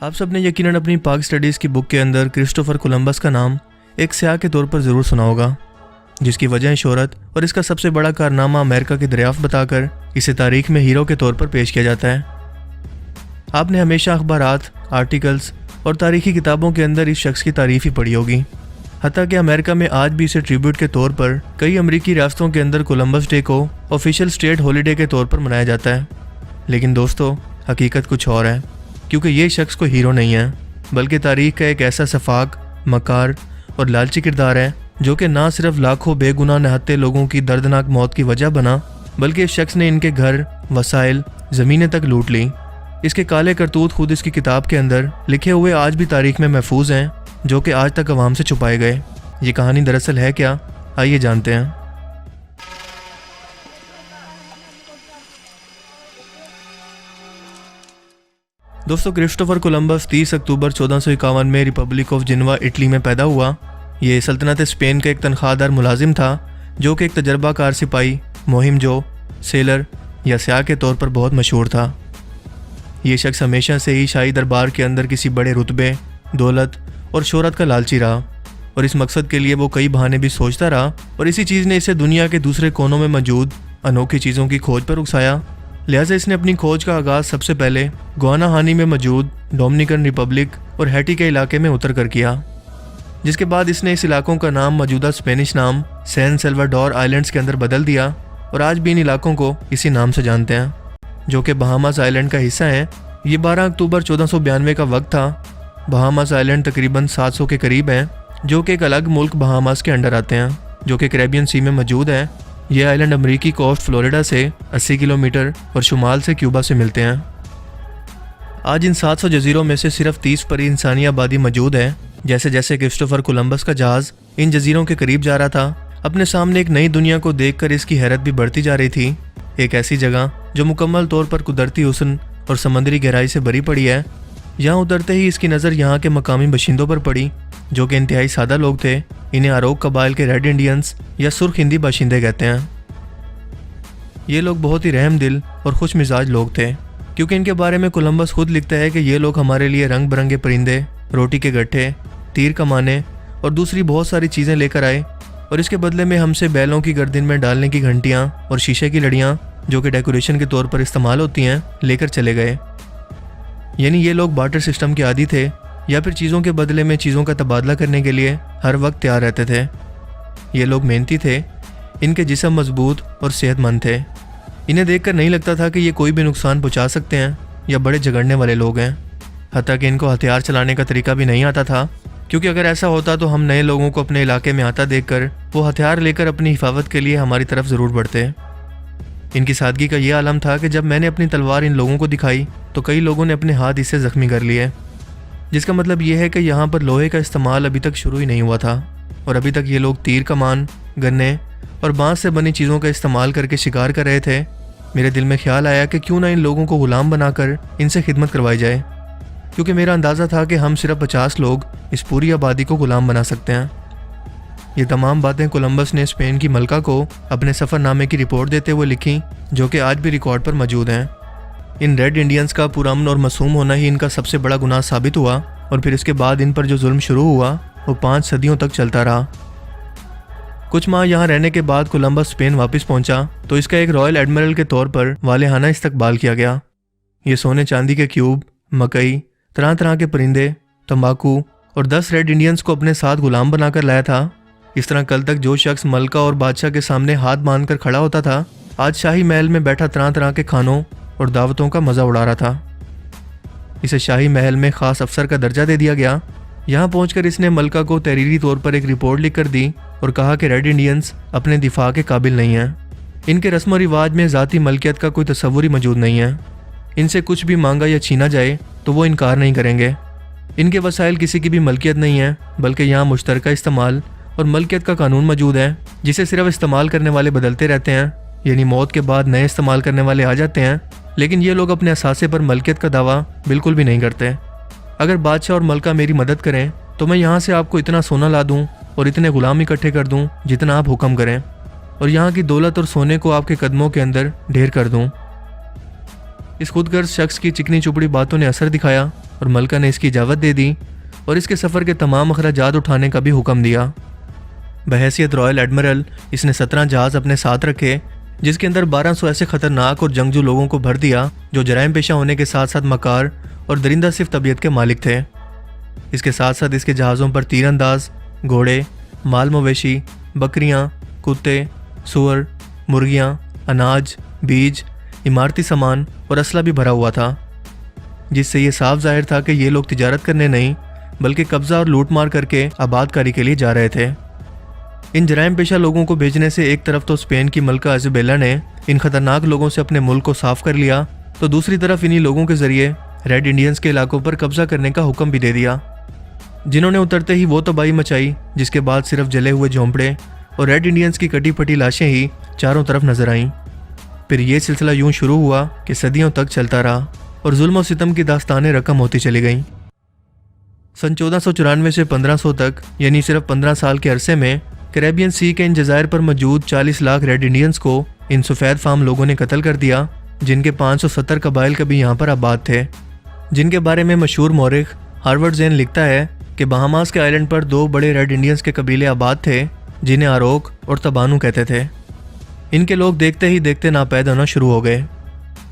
आप सब ने यकीनन अपनी पाक स्टडीज़ की बुक के अंदर क्रिस्टोफर कोलंबस का नाम एक स्याह के तौर पर ज़रूर सुना होगा, जिसकी वजह शोहरत और इसका सबसे बड़ा कारनामा अमेरिका की दरियाफ्त बताकर इसे तारीख में हीरो के तौर पर पेश किया जाता है। आपने हमेशा अखबारात, आर्टिकल्स और तारीखी किताबों के अंदर इस शख्स की तारीफ ही पढ़ी होगी। हत्ता कि अमेरिका में आज भी इसे ट्रिब्यूट के तौर पर कई अमेरिकी रियासतों के अंदर कोलंबस डे को ऑफिशियल स्टेट हॉलीडे के तौर पर मनाया जाता है। लेकिन दोस्तों, हकीकत कुछ और है, क्योंकि ये शख्स कोई हीरो नहीं है, बल्कि तारीख का एक ऐसा सफाक, मकार और लालची किरदार है जो कि ना सिर्फ लाखों बेगुनाह निहत्थे लोगों की दर्दनाक मौत की वजह बना, बल्कि इस शख्स ने इनके घर, वसाइल, ज़मीनें तक लूट ली। इसके काले करतूत खुद इसकी किताब के अंदर लिखे हुए आज भी तारीख में महफूज हैं, जो कि आज तक अवाम से छुपाए गए। ये कहानी दरअसल है क्या, आइए जानते हैं। दोस्तों, क्रिस्टोफर कोलंबस 30 अक्टूबर 1451 में रिपब्लिक ऑफ जिनवा, इटली में पैदा हुआ। ये सल्तनत स्पेन का एक तनख्वाहदार मुलाजिम था, जो कि एक तजर्बाकार सिपाही, मुहिमजो, सेलर या स्याह के तौर पर बहुत मशहूर था। ये शख्स हमेशा से ही शाही दरबार के अंदर किसी बड़े रुतबे, दौलत और शोहरत का लालची रहा, और इस मकसद के लिए वो कई बहाने भी सोचता रहा, और इसी चीज़ ने इसे दुनिया के दूसरे कोनों में मौजूद अनोखी चीज़ों की खोज पर उकसाया। लिहाजा इसने अपनी खोज का आगाज़ सबसे पहले गुआनाहानी में मौजूद डोमिनिकन रिपब्लिक और हैटी के इलाके में उतर कर किया, जिसके बाद इसने इस इलाकों का नाम मौजूदा स्पेनिश नाम सैन सेल्वाडोर आइलैंड्स के अंदर बदल दिया, और आज भी इन इलाकों को इसी नाम से जानते हैं, जो कि बहामास आइलैंड का हिस्सा है। ये 12 अक्टूबर 1492 का वक्त था। बहामास आइलैंड तकरीबन 700 के करीब हैं, जो कि एक अलग मुल्क बहामास के अंडर आते हैं, जो कि कैरेबियन सी में मौजूद है। ये आइलैंड अमरीकी कोस्ट फ्लोरिडा से 80 किलोमीटर और शुमाल से क्यूबा से मिलते हैं। आज इन 700 जजीरों में से सिर्फ 30 पर ही इंसानी आबादी मौजूद है। जैसे जैसे क्रिस्टोफर कोलंबस का जहाज़ इन जजीरों के करीब जा रहा था, अपने सामने एक नई दुनिया को देखकर इसकी हैरत भी बढ़ती जा रही थी। एक ऐसी जगह जो मुकम्मल तौर पर कुदरती हुस्न और समंदरी गहराई से भरी पड़ी है। यहाँ उतरते ही इसकी नज़र यहाँ के मकामी बाशिंदों पर पड़ी, जो कि इंतहाई सादा लोग थे। इन्हें आरोक कबाइल के रेड इंडियंस या सुर्ख हिंदी बाशिंदे कहते हैं। ये लोग बहुत ही रहम दिल और खुश मिजाज लोग थे, क्योंकि इनके बारे में कोलंबस खुद लिखता है कि ये लोग हमारे लिए रंग बिरंगे परिंदे, रोटी के गट्ठे, तीर कमाने और दूसरी बहुत सारी चीज़ें लेकर आए, और इसके बदले में हमसे बैलों की गर्दन में डालने की घंटियाँ और शीशे की लड़ियाँ, जो कि डेकोरेशन के तौर पर इस्तेमाल होती हैं, लेकर चले गए। यानी ये लोग बार्टर सिस्टम के आदी थे, या फिर चीज़ों के बदले में चीज़ों का तबादला करने के लिए हर वक्त तैयार रहते थे। ये लोग मेहनती थे, इनके जिस्म मजबूत और सेहतमंद थे। इन्हें देखकर नहीं लगता था कि ये कोई भी नुकसान पहुंचा सकते हैं या बड़े झगड़ने वाले लोग हैं। हत्ता कि इनको हथियार चलाने का तरीका भी नहीं आता था, क्योंकि अगर ऐसा होता तो हम नए लोगों को अपने इलाके में आता देखकर वो हथियार लेकर अपनी हिफाजत के लिए हमारी तरफ ज़रूर बढ़ते। इनकी सादगी का ये आलम था कि जब मैंने अपनी तलवार इन लोगों को दिखाई तो कई लोगों ने अपने हाथ इससे ज़ख्मी कर लिए, जिसका मतलब ये है कि यहाँ पर लोहे का इस्तेमाल अभी तक शुरू ही नहीं हुआ था, और अभी तक ये लोग तीर कमान, गन्ने और बांस से बनी चीज़ों का इस्तेमाल करके शिकार कर रहे थे। मेरे दिल में ख्याल आया कि क्यों ना इन लोगों को गुलाम बनाकर इनसे खिदमत करवाई जाए, क्योंकि मेरा अंदाज़ा था कि हम सिर्फ 50 लोग इस पूरी आबादी को गुलाम बना सकते हैं। ये तमाम बातें कोलंबस ने स्पेन की मलका को अपने सफ़रनामे की रिपोर्ट देते हुए लिखी, जो कि आज भी रिकॉर्ड पर मौजूद हैं। इन रेड इंडियंस का पुरअमन और मासूम होना ही इनका सबसे बड़ा गुनाह साबित हुआ, और फिर इसके बाद इन पर जो जुल्म शुरू हुआ वो 5 सदियों तक चलता रहा। कुछ माह यहाँ रहने के बाद कोलंबस स्पेन वापस पहुँचा तो इसका एक रॉयल एडमिरल के तौर पर वालेहाना इस्तकबाल किया गया। ये सोने चांदी के क्यूब, मकई, तरह तरह के परिंदे, तंबाकू और 10 रेड इंडियंस को अपने साथ गुलाम बनाकर लाया था। इस तरह कल तक जो शख्स मलका और बादशाह के सामने हाथ बांधकर खड़ा होता था, आज शाही महल में बैठा तरह तरह के खानों और दावतों का मज़ा उड़ा रहा था। इसे शाही महल में ख़ास अफसर का दर्जा दे दिया गया। यहाँ पहुंचकर इसने मलका को तहरीरी तौर पर एक रिपोर्ट लिख कर दी और कहा कि रेड इंडियंस अपने दिफा के काबिल नहीं हैं। इनके रस्म व रिवाज में ज़ाती मलकियत का कोई तसव्वुर ही मौजूद नहीं है। इनसे कुछ भी मांगा या छीना जाए तो वो इनकार नहीं करेंगे। इनके वसाइल किसी की भी मलकियत नहीं है, बल्कि यहाँ मुश्तरका इस्तेमाल और मलकियत का कानून मौजूद है, जिसे सिर्फ इस्तेमाल करने वाले बदलते रहते हैं। यानी मौत के बाद नए इस्तेमाल करने वाले आ जाते हैं, लेकिन ये लोग अपने असासे पर मलकियत का दावा बिल्कुल भी नहीं करते। अगर बादशाह और मलका मेरी मदद करें तो मैं यहाँ से आपको इतना सोना ला दूँ और इतने गुलाम इकट्ठे कर दूँ जितना आप हुक्म करें, और यहाँ की दौलत और सोने को आपके कदमों के अंदर ढेर कर दूँ। इस खुदगर्ज शख्स की चिकनी चुपड़ी बातों ने असर दिखाया और मलका ने इसकी इजाज़त दे दी और इसके सफ़र के तमाम अखराजात उठाने का भी हुक्म दिया। बहैसियत रॉयल एडमिरल इसने 17 जहाज़ अपने साथ रखे, जिसके अंदर 1200 ऐसे ख़तरनाक और जंगजू लोगों को भर दिया जो जराइम पेशा होने के साथ साथ मकार और दरिंदा सिर्फ तबीयत के मालिक थे। इसके साथ साथ इसके जहाज़ों पर तीरंदाज, घोड़े, माल मवेशी, बकरियां, कुत्ते, सूअर, मुर्गियां, अनाज, बीज, इमारती सामान और असला भी भरा हुआ था, जिससे ये साफ जाहिर था कि ये लोग तिजारत करने नहीं बल्कि कब्जा और लूटमार करके आबादकारी के लिए जा रहे थे। इन जराइम पेशा लोगों को भेजने से एक तरफ तो स्पेन की मलका इज़ाबेला ने इन खतरनाक लोगों से अपने मुल्क को साफ कर लिया, तो दूसरी तरफ इन्हीं लोगों के जरिए रेड इंडियंस के इलाकों पर कब्जा करने का हुक्म भी दे दिया, जिन्होंने उतरते ही वो तबाही मचाई जिसके बाद सिर्फ जले हुए झोंपड़े और रेड इंडियंस की कटी फटी लाशें ही चारों तरफ नजर आईं। फिर ये सिलसिला यूं शुरू हुआ कि सदियों तक चलता रहा और जुल्म और सितम की दास्तानें रकम होती चली गईं। सन 1494 से 1500 तक यानी सिर्फ 15 साल के अरसे में कैरेबियन सी के इन जजायर पर मौजूद 40 लाख रेड इंडियंस को इन सफ़ेद फार्म लोगों ने कत्ल कर दिया, जिनके 570 कबाइल कभी यहाँ पर आबाद थे, जिनके बारे में मशहूर मौरिख हार्वर्ड ज़ेन लिखता है कि बहामास के आइलैंड पर 2 बड़े रेड इंडियंस के कबीले आबाद थे जिन्हें आरोक और तबानू कहते थे। इनके लोग देखते ही देखते नापैद होना शुरू हो गए।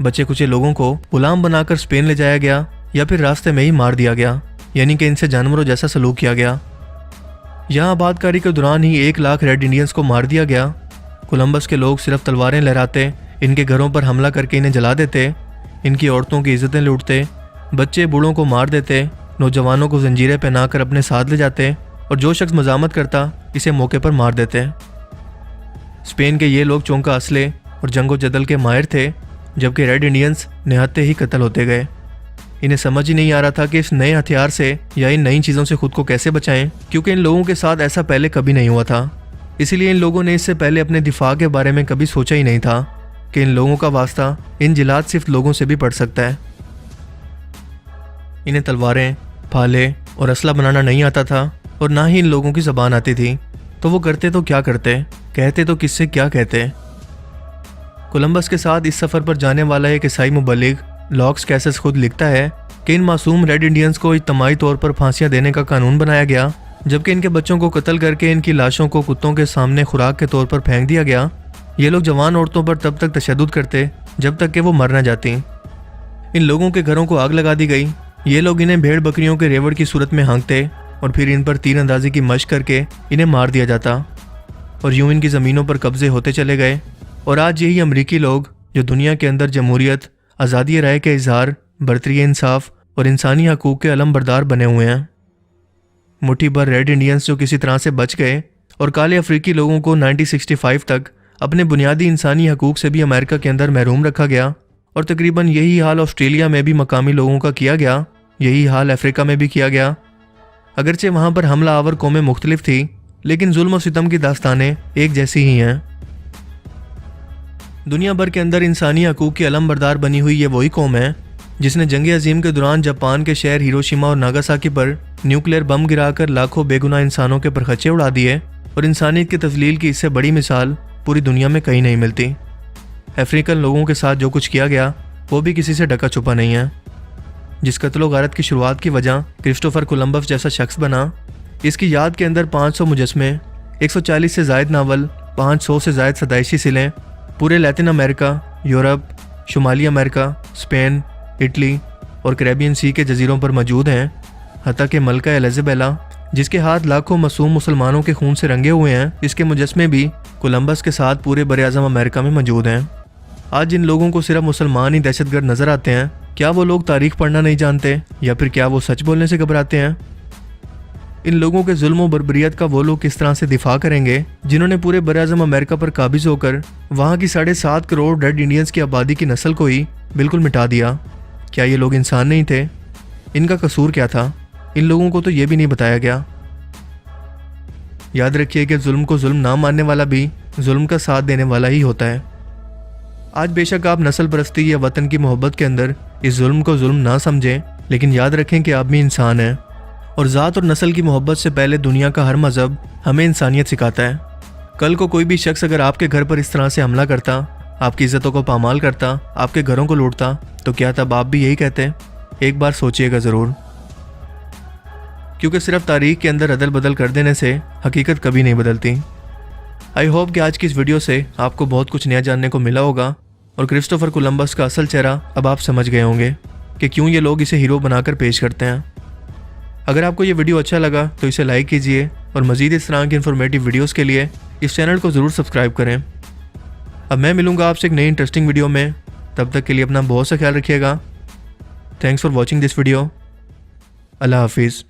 बचे कुचे लोगों को गुलाम बनाकर स्पेन ले जाया गया या फिर रास्ते में ही मार दिया गया, यानी कि इनसे जानवरों जैसा सलूक किया गया। यहाँ आबादकारी के दौरान ही 1 लाख रेड इंडियंस को मार दिया गया। कोलंबस के लोग सिर्फ तलवारें लहराते, इनके घरों पर हमला करके इन्हें जला देते, इनकी औरतों की इज्जतें लूटते, बच्चे बूढ़ों को मार देते, नौजवानों को जंजीरें पहनाकर अपने साथ ले जाते और जो शख्स मजामत करता इसे मौके पर मार देते। स्पेन के ये लोग चौंका असले और जंगो जदल के माहिर थे, जबकि रेड इंडियंस निहत्ते ही कत्ल होते गए। इन्हें समझ ही नहीं आ रहा था कि इस नए हथियार से या इन नई चीज़ों से खुद को कैसे बचाएं, क्योंकि इन लोगों के साथ ऐसा पहले कभी नहीं हुआ था। इसीलिए इन लोगों ने इससे पहले अपने दिफा के बारे में कभी सोचा ही नहीं था कि इन लोगों का वास्ता इन जिलात सिर्फ लोगों से भी पड़ सकता है। इन्हें तलवारें, भाले और असला बनाना नहीं आता था और ना ही इन लोगों की ज़बान आती थी, तो वो करते तो क्या करते, कहते तो किससे क्या कहते। कोलंबस के साथ इस सफ़र पर जाने वाला एक ईसाई मुबल्लिग लॉक्स कैसेस खुद लिखता है कि इन मासूम रेड इंडियंस को इज्तमाही तौर पर फांसियां देने का कानून बनाया गया, जबकि इनके बच्चों को कत्ल करके इनकी लाशों को कुत्तों के सामने खुराक के तौर पर फेंक दिया गया। ये लोग जवान औरतों पर तब तक तशद्दुद करते जब तक कि वो मर न जाती। इन लोगों के घरों को आग लगा दी गई। ये लोग इन्हें भेड़ बकरियों के रेवड़ की सूरत में हाँकते और फिर इन पर तीर अंदाजी की मशक करके इन्हें मार दिया जाता और यूं इनकी ज़मीनों पर कब्जे होते चले गए। और आज यही अमरीकी लोग जो दुनिया के अंदर जमहूरियत, आज़ादी राय के इजहार, बरतरी इंसाफ और इंसानी हकूक़ के अलमबरदार बने हुए हैं। मुट्ठी भर रेड इंडियंस जो किसी तरह से बच गए और काले अफ्रीकी लोगों को 1965 तक अपने बुनियादी इंसानी हकूक़ से भी अमेरिका के अंदर महरूम रखा गया। और तकरीबन यही हाल ऑस्ट्रेलिया में भी मकामी लोगों का किया गया, यही हाल अफ्रीका में भी किया गया। अगरचे वहाँ पर हमला आवर कौमें मुख्तलिफ थी, लेकिन जुल्म और सितम की दास्तानें एक जैसी ही हैं। दुनिया भर के अंदर इंसानी हकूक़ की अलमबरदार बनी हुई ये वही कौम है जिसने जंग अजीम के दौरान जापान के शहर हिरोशिमा और नागासाकी पर न्यूक्लियर बम गिराकर लाखों बेगुनाह इंसानों के परखचे उड़ा दिए। और इंसानियत की तस्लील की इससे बड़ी मिसाल पूरी दुनिया में कहीं नहीं मिलती। अफ्रीकन लोगों के साथ जो कुछ किया गया वो भी किसी से ढका छुपा नहीं है। जिस कत्लो गारत की शुरुआत की वजह क्रिस्टोफर कोलंबस जैसा शख्स बना, इसकी याद के अंदर 500 मुजस्मे, 140 से ज़ायद नावल, 500 से ज़ायद सदाइशी सिलें पूरे लैटिन अमेरिका, यूरोप, शुमाली अमेरिका, स्पेन, इटली और कैरेबियन सी के जजीरों पर मौजूद हैं। हत्ता कि मलका इज़ाबेला जिसके हाथ लाखों मासूम मुसलमानों के खून से रंगे हुए हैं, इसके मुजस्मे भी कोलंबस के साथ पूरे बर-ए-आज़म अमेरिका में मौजूद हैं। आज जिन लोगों को सिर्फ मुसलमान ही दहशतगर्द नज़र आते हैं, क्या वो लोग तारीख पढ़ना नहीं जानते या फिर क्या वो सच बोलने से घबराते हैं? इन लोगों के जुल्म और बर्बरियत का वो लोग किस तरह से दिफा करेंगे जिन्होंने पूरे बर-ए-आज़म अमेरिका पर काबिज होकर वहाँ की 7.5 करोड़ रेड इंडियंस की आबादी की नस्ल को ही बिल्कुल मिटा दिया? क्या ये लोग इंसान नहीं थे? इनका कसूर क्या था? इन लोगों को तो ये भी नहीं बताया गया। याद रखिए कि जुल्म को जुल्म ना मानने वाला भी जुल्म का साथ देने वाला ही होता है। आज बेशक आप नस्ल परस्ती या वतन की मोहब्बत के अंदर इस जुल्म को जुल्म ना समझें, लेकिन याद रखें कि आप भी इंसान हैं और ज़ात और नस्ल की मोहब्बत से पहले दुनिया का हर मज़हब हमें इंसानियत सिखाता है। कल को कोई भी शख्स अगर आपके घर पर इस तरह से हमला करता, आपकी इज़्ज़तों को पामाल करता, आपके घरों को लूटता, तो क्या तब आप भी यही कहते? एक बार सोचिएगा ज़रूर, क्योंकि सिर्फ तारीख के अंदर अदल बदल कर देने से हकीकत कभी नहीं बदलती। आई होप कि आज की इस वीडियो से आपको बहुत कुछ नया जानने को मिला होगा और क्रिस्टोफर कोलंबस का असल चेहरा अब आप समझ गए होंगे कि क्यों ये लोग इसे हीरो बनाकर पेश करते हैं। अगर आपको ये वीडियो अच्छा लगा तो इसे लाइक कीजिए और मज़ीद इस तरह की इन्फॉर्मेटिव वीडियोस के लिए इस चैनल को ज़रूर सब्सक्राइब करें। अब मैं मिलूँगा आपसे एक नई इंटरेस्टिंग वीडियो में, तब तक के लिए अपना बहुत सा ख्याल रखिएगा। Thanks for watching this video. Allah हाफिज़।